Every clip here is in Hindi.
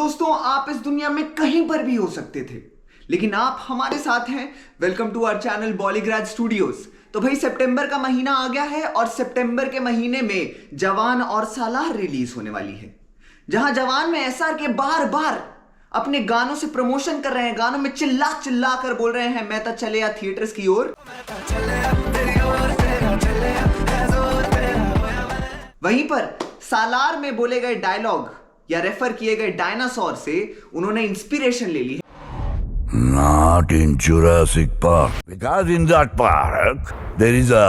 दोस्तों, आप इस दुनिया में कहीं पर भी हो सकते थे, लेकिन आप हमारे साथ हैं। वेलकम टू आवर चैनल बॉलीग्राज स्टूडियोज। तो भाई, सितंबर का महीना आ गया है और सितंबर के महीने में जवान और सालार रिलीज होने वाली है। जहां जवान में एसआर के बार बार अपने गानों से प्रमोशन कर रहे हैं, गानों में चिल्ला चिल्ला कर बोल रहे हैं मैं तो चले या थिएटर्स की ओर। वहीं पर सालार में बोले गए डायलॉग या रेफर किए गए डायनासोर से उन्होंने इंस्पिरेशन ले ली है। Not in Jurassic Park, because in that park there is a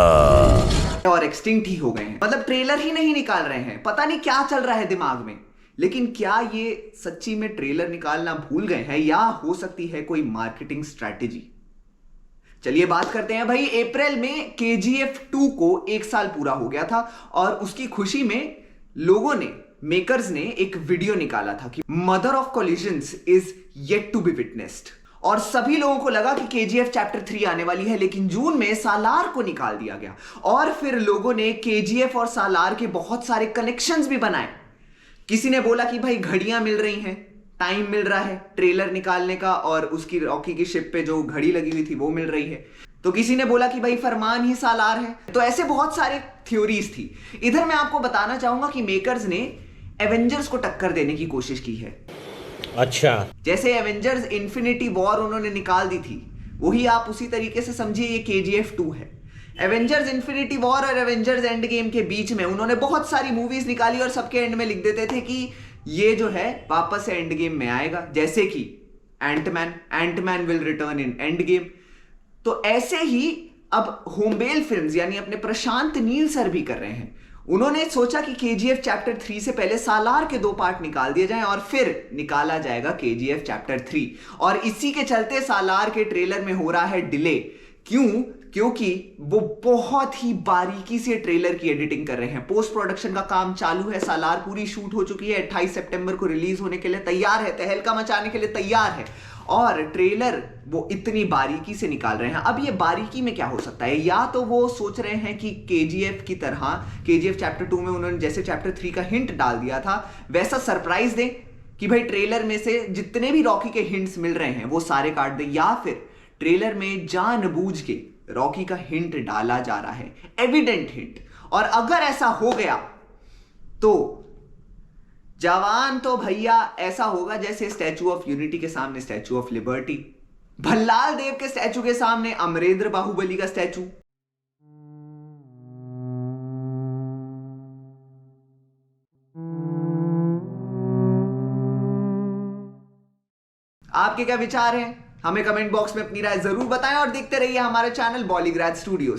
और एक्सटिंक्ट ही हो गए हैं। मतलब ट्रेलर ही नहीं निकाल रहे हैं, पता नहीं क्या चल रहा है दिमाग में। लेकिन क्या ये सच्ची में ट्रेलर निकालना भूल गए हैं या हो सकती है कोई मार्केटिंग स्ट्रैटेजी? चलिए बात करते हैं भाई। अप्रैल में KGF 2 को 1 साल पूरा हो गया था और उसकी खुशी में लोगों ने, मेकर्स ने एक वीडियो निकाला था कि mother of collisions is yet to be witnessed. और सभी लोगों को लगा कि KGF चैप्टर 3 आने वाली है, लेकिन जून में सालार को निकाल दिया गया। और फिर लोगों ने KGF और सालार के बहुत सारे कनेक्शंस भी बनाए। किसी ने बोला कि भाई घड़ियां मिल रही हैं, टाइम मिल रहा है ट्रेलर निकालने का, और उसकी रॉकी की शिप पे जो घड़ी लगी हुई थी वो मिल रही है। तो किसी ने बोला कि भाई फरमान ही सालार है। तो ऐसे बहुत सारे थ्योरीज थी। इधर मैं आपको बताना चाहूंगा कि मेकर्स ने एवेंजर्स को टक्कर देने की कोशिश की है। अच्छा, जैसे एवेंजर्स इन्फिनिटी वॉर उन्होंने निकाल दी थी, वही आप उसी तरीके से समझिए ये KGF 2 है। एवेंजर्स इन्फिनिटी वॉर और एवेंजर्स एंड गेम के बीच में उन्होंने बहुत सारी मूवीज निकाली और सबके एंड में लिख देते थे कि ये जो है वापस से एंड गेम में आएगा, जैसे कि Ant-Man will return in Endgame. तो ऐसे ही अब होमबेल फिल्म्स यानी अपने प्रशांत नील सर भी कर रहे हैं। उन्होंने सोचा कि KGF चैप्टर 3 से पहले सालार के 2 पार्ट निकाल दिए जाएं और फिर निकाला जाएगा KGF चैप्टर 3। और इसी के चलते सालार के ट्रेलर में हो रहा है डिले। क्यों? क्योंकि वो बहुत ही बारीकी से ट्रेलर की एडिटिंग कर रहे हैं। पोस्ट प्रोडक्शन का काम चालू है, सालार पूरी शूट हो चुकी है, 28 सितंबर को रिलीज होने के लिए तैयार है, तहलका मचाने के लिए तैयार है। और ट्रेलर वो इतनी बारीकी से निकाल रहे हैं। अब ये बारीकी में क्या हो सकता है? या तो वो सोच रहे हैं कि KGF की तरह KGF चैप्टर 2 में उन्होंने जैसे चैप्टर 3 का हिंट डाल दिया था, वैसा सरप्राइज दें कि भाई ट्रेलर में से जितने भी रॉकी के हिंट्स मिल रहे हैं वो सारे काट दें। या फिर ट्रेलर में जानबूझ के रॉकी का हिंट डाला जा रहा है, एविडेंट हिंट। और अगर ऐसा हो गया तो जवान तो भैया ऐसा होगा जैसे स्टैचू ऑफ यूनिटी के सामने स्टैचू ऑफ लिबर्टी, भल्लाल देव के स्टैचू के सामने अमरेंद्र बाहुबली का स्टैचू। आपके क्या विचार हैं? हमें कमेंट बॉक्स में अपनी राय जरूर बताएं और देखते रहिए हमारे चैनल बॉलीग्राज स्टूडियोज।